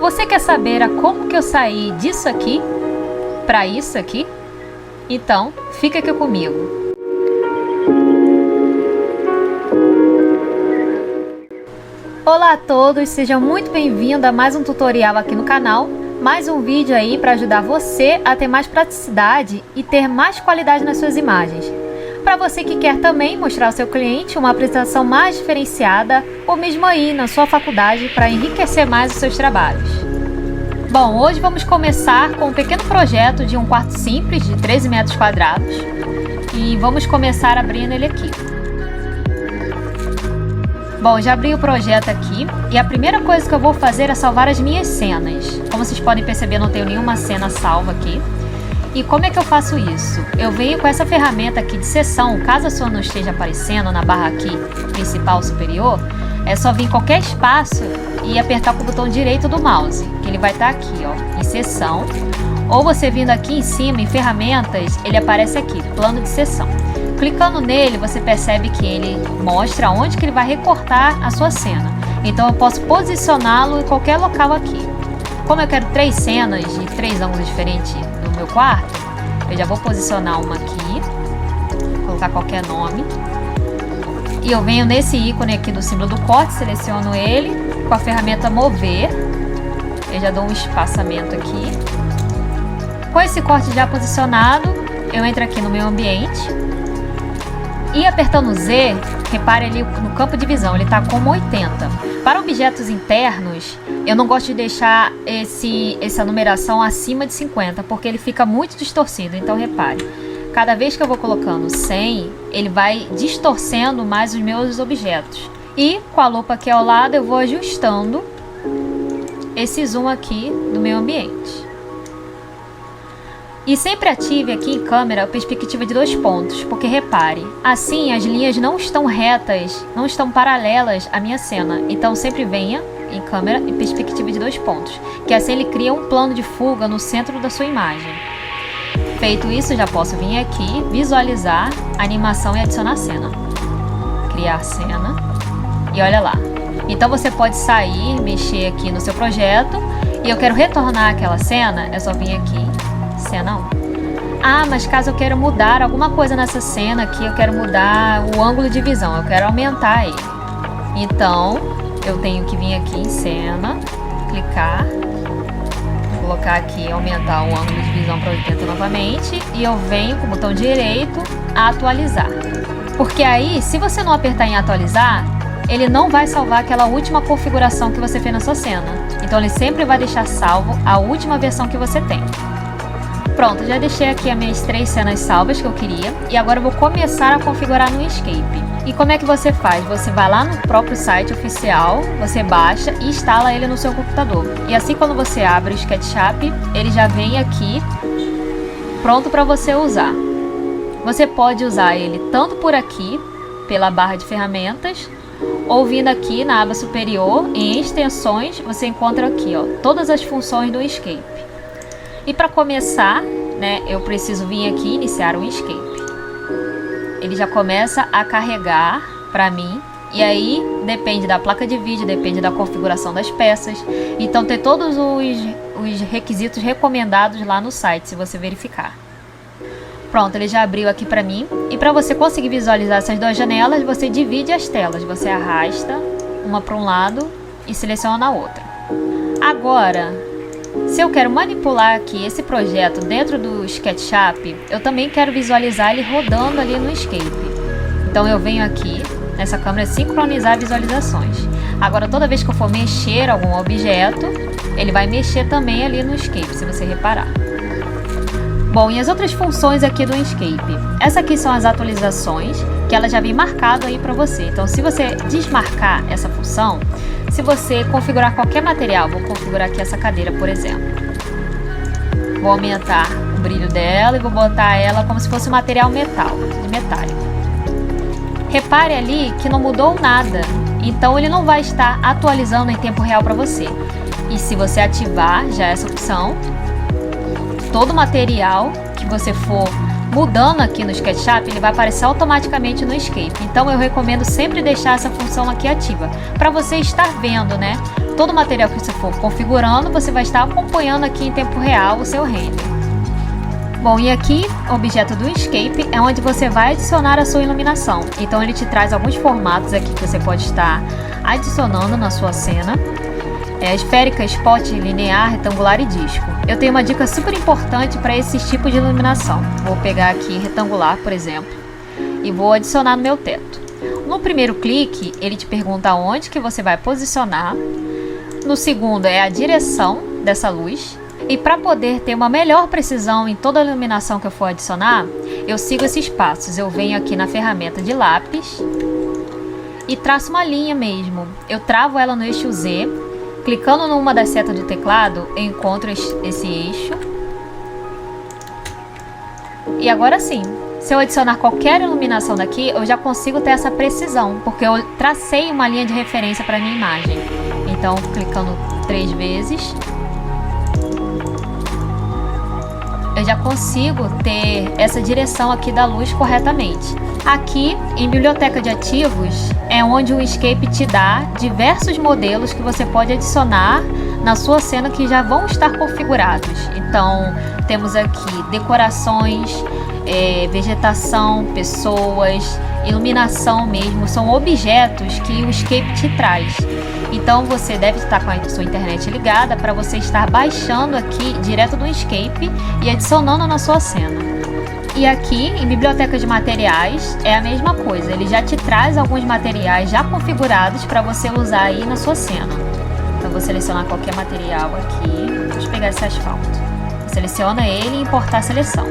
Você quer saber a como que eu saí disso aqui para isso aqui? Então, fica aqui comigo. Olá a todos, sejam muito bem-vindos a mais um tutorial aqui no canal. Mais um vídeo aí para ajudar você a ter mais praticidade e ter mais qualidade nas suas imagens. Para você que quer também mostrar ao seu cliente uma apresentação mais diferenciada ou mesmo aí na sua faculdade para enriquecer mais os seus trabalhos. Bom, hoje vamos começar com um pequeno projeto de um quarto simples de 13 metros quadrados e vamos começar abrindo ele aqui. Bom, já abri o projeto aqui e a primeira coisa que eu vou fazer é salvar as minhas cenas. Como vocês podem perceber, não tenho nenhuma cena salva aqui. E como é que eu faço isso? Eu venho com essa ferramenta aqui de seção, caso a sua não esteja aparecendo na barra aqui principal superior, é só vir em qualquer espaço e apertar com o botão direito do mouse, que ele vai estar aqui, ó, em seção. Ou você vindo aqui em cima, em ferramentas, ele aparece aqui, plano de seção. Clicando nele, você percebe que ele mostra onde que ele vai recortar a sua cena. Então eu posso posicioná-lo em qualquer local aqui. Como eu quero 3 cenas de 3 ângulos diferentes no meu quarto, eu já vou posicionar uma aqui, colocar qualquer nome. E eu venho nesse ícone aqui do símbolo do corte, seleciono ele com a ferramenta mover. Eu já dou um espaçamento aqui. Com esse corte já posicionado, eu entro aqui no meu ambiente. E apertando Z, repare ali no campo de visão, ele está como 80. Para objetos internos, eu não gosto de deixar essa numeração acima de 50, porque ele fica muito distorcido. Então repare, cada vez que eu vou colocando 100, ele vai distorcendo mais os meus objetos. E com a lupa aqui ao lado, eu vou ajustando esse zoom aqui do meu ambiente. E sempre ative aqui em câmera a perspectiva de 2 pontos, porque repare, assim as linhas não estão retas, não estão paralelas à minha cena. Então sempre venha em câmera e perspectiva de 2 pontos, que assim ele cria um plano de fuga no centro da sua imagem. Feito isso, já posso vir aqui, visualizar a animação e adicionar cena. Criar cena e olha lá. Então você pode sair, mexer aqui no seu projeto e eu quero retornar aquela cena, é só vir aqui. Cena 1. Ah, mas caso eu queira mudar alguma coisa nessa cena aqui, eu quero mudar o ângulo de visão, eu quero aumentar ele. Então, eu tenho que vir aqui em cena, clicar, colocar aqui, aumentar o ângulo de visão para 80 novamente, e eu venho com o botão direito, atualizar. Porque aí, se você não apertar em atualizar, ele não vai salvar aquela última configuração que você fez na sua cena. Então, ele sempre vai deixar salvo a última versão que você tem. Pronto, já deixei aqui as minhas 3 cenas salvas que eu queria e agora eu vou começar a configurar no Inkscape. E como é que você faz? Você vai lá no próprio site oficial, você baixa e instala ele no seu computador. E assim quando você abre o SketchUp, ele já vem aqui pronto para você usar. Você pode usar ele tanto por aqui, pela barra de ferramentas, ou vindo aqui na aba superior, em extensões, você encontra aqui, ó, todas as funções do Inkscape. E para começar, né, eu preciso vir aqui iniciar o Inkscape. Ele já começa a carregar para mim. E aí depende da placa de vídeo, depende da configuração das peças. Então tem todos os requisitos recomendados lá no site, se você verificar. Pronto, ele já abriu aqui para mim. E para você conseguir visualizar essas 2 janelas, você divide as telas. Você arrasta uma para um lado e seleciona a outra. Agora, se eu quero manipular aqui esse projeto dentro do SketchUp, eu também quero visualizar ele rodando ali no Inkscape. Então eu venho aqui nessa câmera sincronizar visualizações. Agora toda vez que eu for mexer algum objeto, ele vai mexer também ali no Inkscape, se você reparar. Bom, e as outras funções aqui do Inkscape? Essas aqui são as atualizações, que ela já vem marcado aí para você. Então se você desmarcar essa função, se você configurar qualquer material, vou configurar aqui essa cadeira, por exemplo. Vou aumentar o brilho dela e vou botar ela como se fosse um material metálico. Repare ali que não mudou nada, então ele não vai estar atualizando em tempo real para você. E se você ativar já essa opção, todo material que você for mudando aqui no SketchUp, ele vai aparecer automaticamente no Escape. Então eu recomendo sempre deixar essa função aqui ativa, para você estar vendo, né? Todo o material que você for configurando, você vai estar acompanhando aqui em tempo real o seu render. Bom, e aqui, o objeto do Escape é onde você vai adicionar a sua iluminação. Então ele te traz alguns formatos aqui que você pode estar adicionando na sua cena. Esférica, spot, linear, retangular e disco. Eu tenho uma dica super importante para esses tipos de iluminação. Vou pegar aqui retangular, por exemplo, e vou adicionar no meu teto. No primeiro clique, ele te pergunta onde que você vai posicionar. No segundo é a direção dessa luz. E para poder ter uma melhor precisão em toda a iluminação que eu for adicionar, eu sigo esses passos. Eu venho aqui na ferramenta de lápis e traço uma linha mesmo. Eu travo ela no eixo Z. Clicando numa das setas do teclado, eu encontro esse eixo. E agora sim, se eu adicionar qualquer iluminação daqui, eu já consigo ter essa precisão, porque eu tracei uma linha de referência para minha imagem. Então, clicando 3 vezes, eu já consigo ter essa direção aqui da luz corretamente. Aqui, em Biblioteca de Ativos, é onde o Escape te dá diversos modelos que você pode adicionar na sua cena que já vão estar configurados. Então, temos aqui decorações, vegetação, pessoas, iluminação mesmo. São objetos que o Escape te traz. Então você deve estar com a sua internet ligada para você estar baixando aqui direto do Escape e adicionando na sua cena. E aqui em Biblioteca de Materiais é a mesma coisa, ele já te traz alguns materiais já configurados para você usar aí na sua cena. Então vou selecionar qualquer material aqui, vou pegar esse asfalto. Seleciona ele e importar a seleção.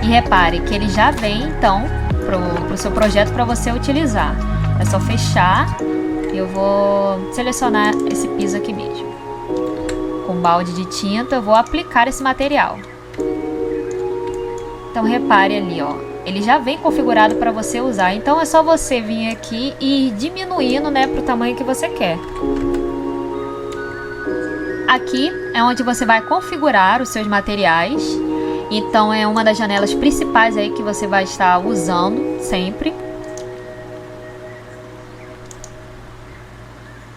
E repare que ele já vem então para o seu projeto para você utilizar. É só fechar. Eu vou selecionar esse piso aqui mesmo. Com balde de tinta, eu vou aplicar esse material. Então repare ali, ó, ele já vem configurado para você usar. Então é só você vir aqui e ir diminuindo, né, para o tamanho que você quer. Aqui é onde você vai configurar os seus materiais. Então é uma das janelas principais aí que você vai estar usando sempre.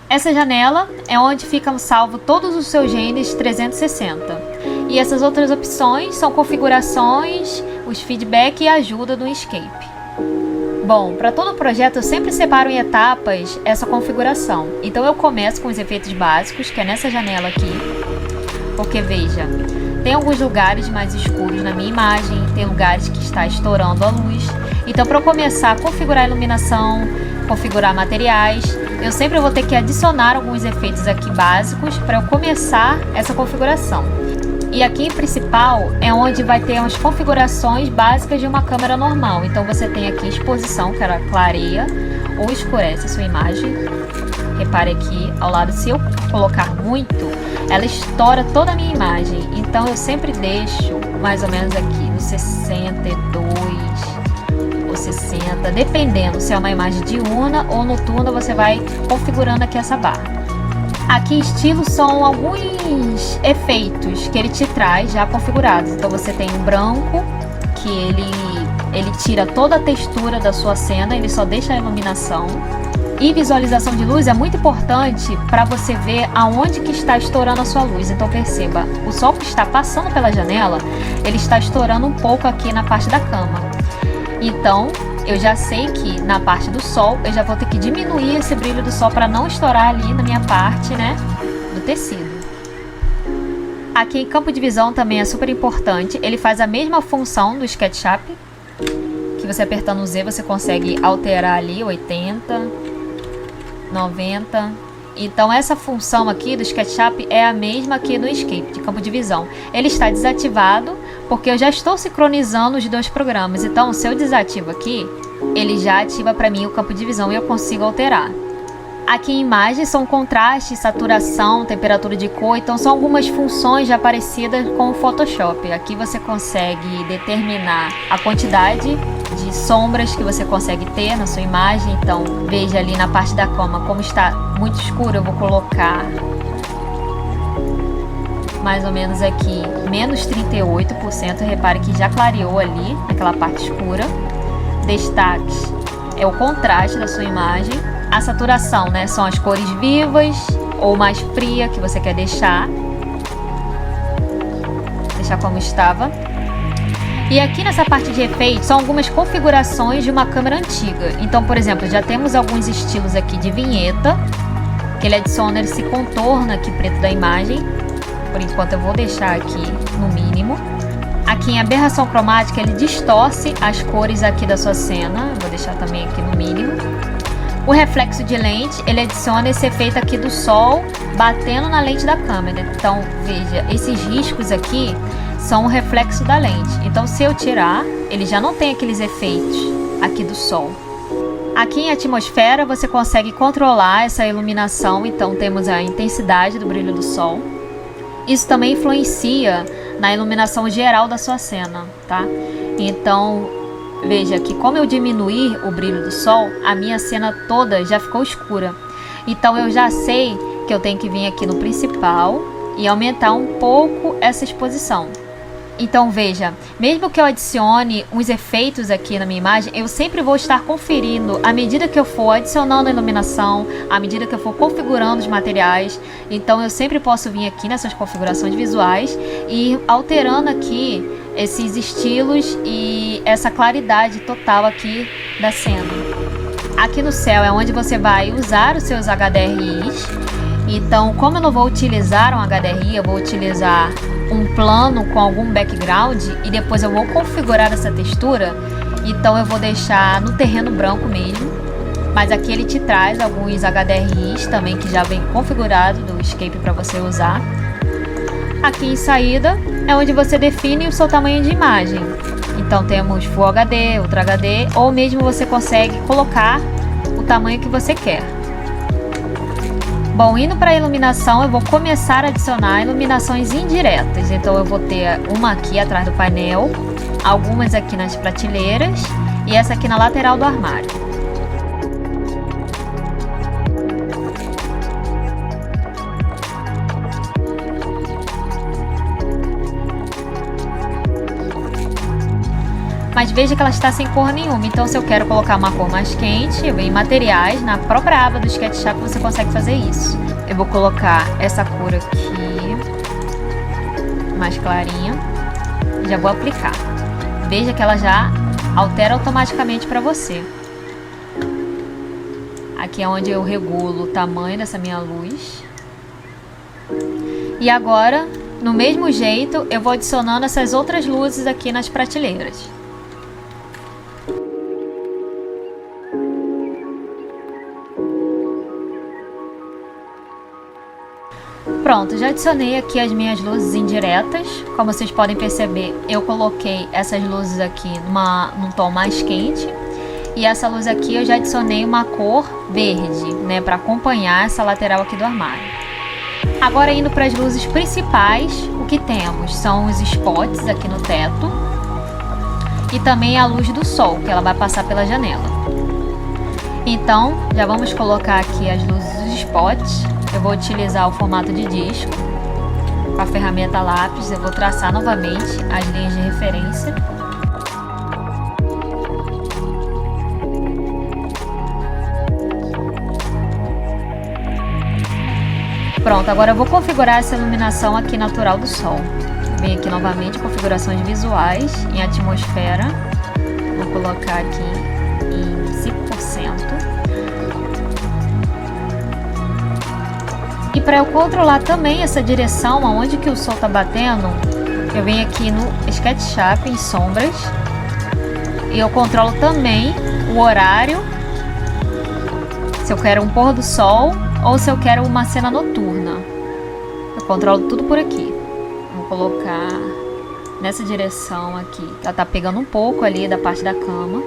Essa janela é onde ficam salvos todos os seus renders 360. E essas outras opções são configurações, os feedback e a ajuda do Escape. Bom, para todo projeto eu sempre separo em etapas essa configuração. Então eu começo com os efeitos básicos, que é nessa janela aqui. Porque veja, tem alguns lugares mais escuros na minha imagem, tem lugares que está estourando a luz. Então para eu começar a configurar a iluminação, configurar materiais, eu sempre vou ter que adicionar alguns efeitos aqui básicos para eu começar essa configuração. E aqui em principal é onde vai ter as configurações básicas de uma câmera normal. Então você tem aqui exposição, que ela clareia ou escurece a sua imagem. Repare aqui ao lado, se eu colocar muito, ela estoura toda a minha imagem. Então eu sempre deixo mais ou menos aqui no 62 ou 60, dependendo se é uma imagem diurna ou noturna, você vai configurando aqui essa barra. Aqui estilos são alguns efeitos que ele te traz já configurados. Então você tem um branco, que ele tira toda a textura da sua cena, ele só deixa a iluminação. E visualização de luz é muito importante para você ver aonde que está estourando a sua luz. Então perceba, o sol que está passando pela janela, ele está estourando um pouco aqui na parte da cama. Então, eu já sei que na parte do sol, eu já vou ter que diminuir esse brilho do sol para não estourar ali na minha parte, né, do tecido. Aqui em campo de visão também é super importante. Ele faz a mesma função do SketchUp, que você apertando o Z você consegue alterar ali 80, 90. Então essa função aqui do SketchUp é a mesma aqui do Escape, de campo de visão. Ele está desativado porque eu já estou sincronizando os dois programas. Então se eu desativo aqui, ele já ativa para mim o campo de visão e eu consigo alterar. Aqui em imagens são contraste, saturação, temperatura de cor, então são algumas funções já parecidas com o Photoshop. Aqui você consegue determinar a quantidade de sombras que você consegue ter na sua imagem. Então veja ali na parte da cama, como está muito escuro, eu vou colocar mais ou menos aqui menos 38%. Repare que já clareou ali, naquela parte escura. Destaques é o contraste da sua imagem. A saturação, né, são as cores vivas ou mais fria que você quer deixar. Deixar como estava. E aqui nessa parte de efeitos são algumas configurações de uma câmera antiga. Então, por exemplo, já temos alguns estilos aqui de vinheta, que ele adiciona esse contorno aqui preto da imagem. Por enquanto eu vou deixar aqui no mínimo. Aqui em aberração cromática ele distorce as cores aqui da sua cena. Eu vou deixar também aqui no mínimo. O reflexo de lente, ele adiciona esse efeito aqui do sol batendo na lente da câmera. Então, veja, esses riscos aqui são o reflexo da lente. Então, se eu tirar, ele já não tem aqueles efeitos aqui do sol. Aqui em atmosfera, você consegue controlar essa iluminação. Então, temos a intensidade do brilho do sol. Isso também influencia na iluminação geral da sua cena, tá? Então, veja que como eu diminuir o brilho do sol, a minha cena toda já ficou escura. Então eu já sei que eu tenho que vir aqui no principal e aumentar um pouco essa exposição. Então veja, mesmo que eu adicione uns efeitos aqui na minha imagem, eu sempre vou estar conferindo à medida que eu for adicionando a iluminação, à medida que eu for configurando os materiais. Então eu sempre posso vir aqui nessas configurações visuais e ir alterando aqui esses estilos e essa claridade total aqui da cena. Aqui no céu é onde você vai usar os seus HDRIs. Então, como eu não vou utilizar um HDRI, eu vou utilizar um plano com algum background e depois eu vou configurar essa textura. Então eu vou deixar no terreno branco mesmo. Mas aqui ele te traz alguns HDRIs também que já vem configurado do Escape para você usar. Aqui em saída é onde você define o seu tamanho de imagem. Então temos Full HD, Ultra HD, ou mesmo você consegue colocar o tamanho que você quer. Bom, indo para a iluminação, eu vou começar a adicionar iluminações indiretas. Então eu vou ter uma aqui atrás do painel, algumas aqui nas prateleiras e essa aqui na lateral do armário. Mas veja que ela está sem cor nenhuma, então se eu quero colocar uma cor mais quente, eu venho em materiais, na própria aba do SketchUp você consegue fazer isso. Eu vou colocar essa cor aqui, mais clarinha, e já vou aplicar. Veja que ela já altera automaticamente para você. Aqui é onde eu regulo o tamanho dessa minha luz. E agora, no mesmo jeito, eu vou adicionando essas outras luzes aqui nas prateleiras. Pronto, já adicionei aqui as minhas luzes indiretas. Como vocês podem perceber, eu coloquei essas luzes aqui num tom mais quente. E essa luz aqui eu já adicionei uma cor verde, né, para acompanhar essa lateral aqui do armário. Agora indo para as luzes principais, o que temos são os spots aqui no teto. E também a luz do sol, que ela vai passar pela janela. Então, já vamos colocar aqui as luzes dos spots. Eu vou utilizar o formato de disco. Com a ferramenta lápis, eu vou traçar novamente as linhas de referência. Pronto, agora eu vou configurar essa iluminação aqui natural do sol. Venho aqui novamente, configurações visuais, em atmosfera. Vou colocar aqui em 5%. E para eu controlar também essa direção, aonde que o sol está batendo, eu venho aqui no SketchUp em sombras. E eu controlo também o horário, se eu quero um pôr do sol ou se eu quero uma cena noturna. Eu controlo tudo por aqui. Vou colocar nessa direção aqui. Ela tá pegando um pouco ali da parte da cama.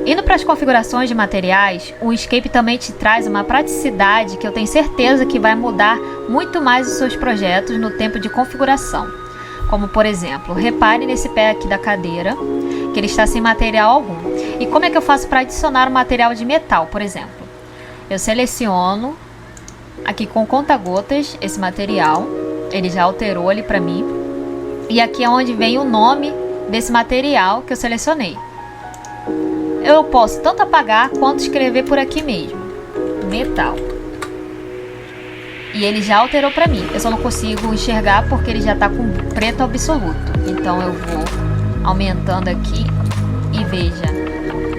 Indo para as configurações de materiais, o Escape também te traz uma praticidade que eu tenho certeza que vai mudar muito mais os seus projetos no tempo de configuração. Como por exemplo, repare nesse pé aqui da cadeira, que ele está sem material algum. E como é que eu faço para adicionar um material de metal, por exemplo? Eu seleciono aqui com conta-gotas esse material. Ele já alterou ali para mim. E aqui é onde vem o nome desse material que eu selecionei. Eu posso tanto apagar quanto escrever por aqui mesmo. Metal. E ele já alterou para mim. Eu só não consigo enxergar porque ele já tá com preto absoluto. Então eu vou aumentando aqui e veja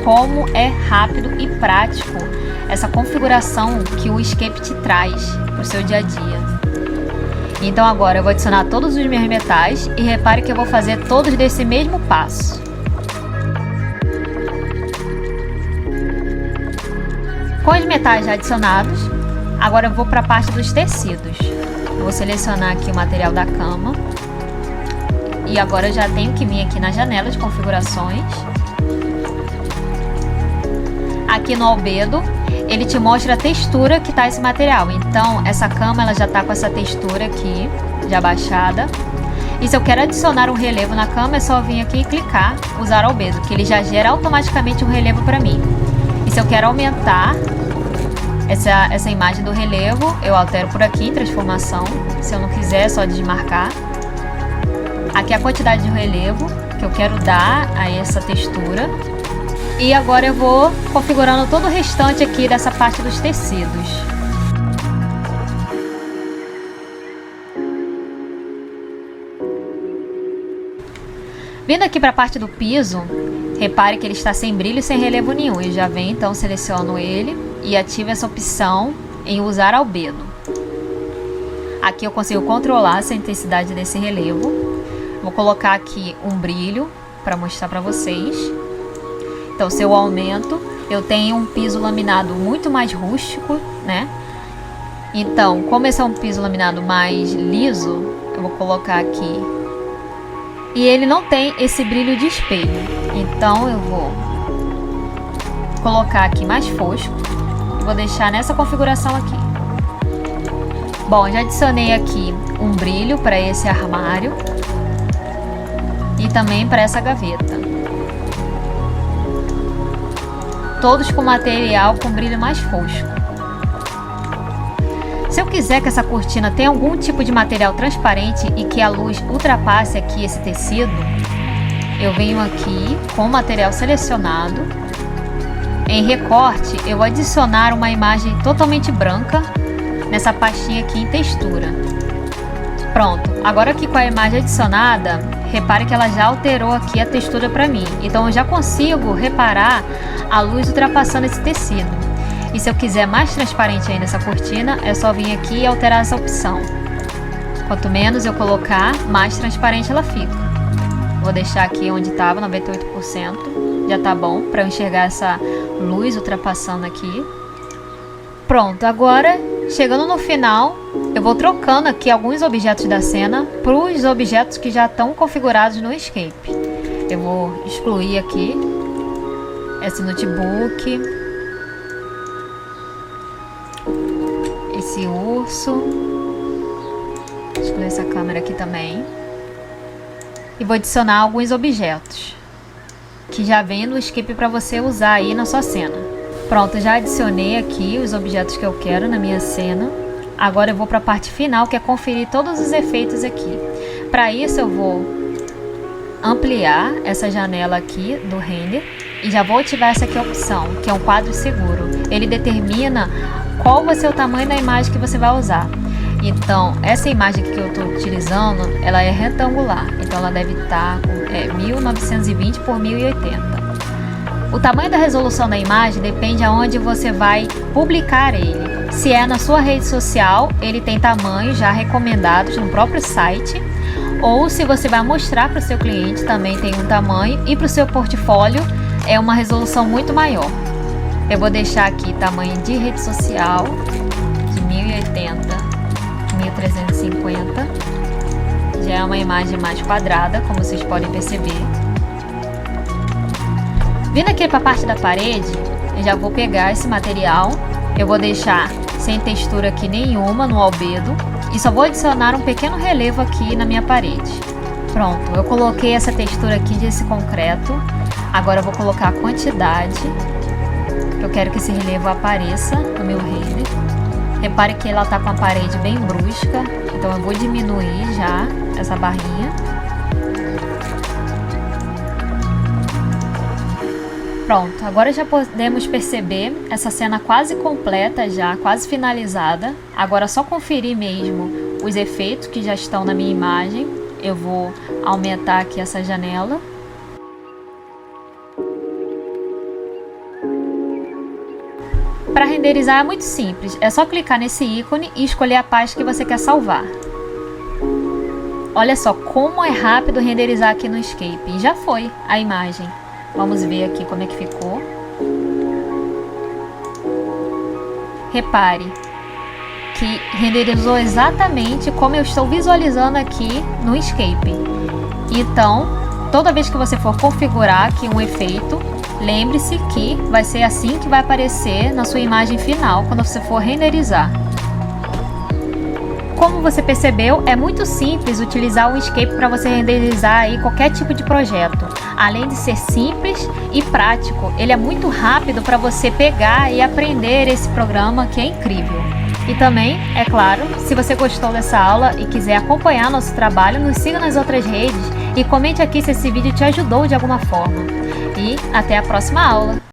como é rápido e prático essa configuração que o Escape te traz para o seu dia a dia. Então agora eu vou adicionar todos os meus metais e repare que eu vou fazer todos desse mesmo passo. Com os metais já adicionados, agora eu vou para a parte dos tecidos. Eu vou selecionar aqui o material da cama. E agora eu já tenho que vir aqui na janela de configurações. Aqui no albedo, ele te mostra a textura que tá esse material. Então, essa cama ela já tá com essa textura aqui, já baixada. E se eu quero adicionar um relevo na cama, é só vir aqui e clicar, usar albedo, que ele já gera automaticamente um relevo para mim. E se eu quero aumentar essa imagem do relevo, eu altero por aqui em transformação. Se eu não quiser, é só desmarcar. Aqui a quantidade de relevo que eu quero dar a essa textura. E agora eu vou configurando todo o restante aqui dessa parte dos tecidos. Vindo aqui para a parte do piso, repare que ele está sem brilho e sem relevo nenhum. Eu já venho, então seleciono ele e ativo essa opção em usar albedo. Aqui eu consigo controlar essa intensidade desse relevo. Vou colocar aqui um brilho para mostrar para vocês. Então, se eu aumento, eu tenho um piso laminado muito mais rústico, né? Então, como esse é um piso laminado mais liso, eu vou colocar aqui. E ele não tem esse brilho de espelho. Então, eu vou colocar aqui mais fosco. E vou deixar nessa configuração aqui. Bom, já adicionei aqui um brilho para esse armário. E também para essa gaveta. Todos com material com brilho mais fosco. Se eu quiser que essa cortina tenha algum tipo de material transparente e que a luz ultrapasse aqui esse tecido, eu venho aqui com o material selecionado. Em recorte, eu vou adicionar uma imagem totalmente branca nessa pastinha aqui em textura. Pronto, agora aqui com a imagem adicionada, repare que ela já alterou aqui a textura para mim. Então eu já consigo reparar a luz ultrapassando esse tecido. E se eu quiser mais transparente ainda essa cortina, é só vir aqui e alterar essa opção. Quanto menos eu colocar, mais transparente ela fica. Vou deixar aqui onde estava, 98%. Já tá bom para eu enxergar essa luz ultrapassando aqui. Pronto, agora chegando no final, eu vou trocando aqui alguns objetos da cena para os objetos que já estão configurados no Escape. Eu vou excluir aqui esse notebook, esse urso, excluir essa câmera aqui também. E vou adicionar alguns objetos que já vem no Escape para você usar aí na sua cena. Pronto, já adicionei aqui os objetos que eu quero na minha cena. Agora eu vou para a parte final, que é conferir todos os efeitos aqui. Para isso eu vou ampliar essa janela aqui do render e já vou ativar essa aqui opção, que é um quadro seguro. Ele determina qual vai ser o tamanho da imagem que você vai usar. Então, essa imagem que eu estou utilizando, ela é retangular. Então ela deve estar com 1920 por 1080. O tamanho da resolução da imagem depende aonde você vai publicar ele. Se é na sua rede social, ele tem tamanhos já recomendados no próprio site. Ou se você vai mostrar para o seu cliente, também tem um tamanho. E para o seu portfólio, é uma resolução muito maior. Eu vou deixar aqui tamanho de rede social, de 1080, 1350. Já é uma imagem mais quadrada, como vocês podem perceber. Vindo aqui para a parte da parede, eu já vou pegar esse material. Eu vou deixar sem textura aqui nenhuma no albedo. E só vou adicionar um pequeno relevo aqui na minha parede. Pronto, eu coloquei essa textura aqui desse concreto. Agora eu vou colocar a quantidade. Eu quero que esse relevo apareça no meu render. Repare que ela tá com a parede bem brusca, então eu vou diminuir já essa barrinha. Pronto, agora já podemos perceber essa cena quase completa já, quase finalizada. Agora é só conferir mesmo os efeitos que já estão na minha imagem. Eu vou aumentar aqui essa janela. Para renderizar é muito simples, é só clicar nesse ícone e escolher a pasta que você quer salvar. Olha só como é rápido renderizar aqui no Escape, e já foi a imagem. Vamos ver aqui como é que ficou. Repare que renderizou exatamente como eu estou visualizando aqui no Escape. Então, toda vez que você for configurar aqui um efeito, lembre-se que vai ser assim que vai aparecer na sua imagem final quando você for renderizar. Como você percebeu, é muito simples utilizar o Escape para você renderizar aí qualquer tipo de projeto. Além de ser simples e prático, ele é muito rápido para você pegar e aprender esse programa, que é incrível. E também, é claro, se você gostou dessa aula e quiser acompanhar nosso trabalho, nos siga nas outras redes e comente aqui se esse vídeo te ajudou de alguma forma. E até a próxima aula!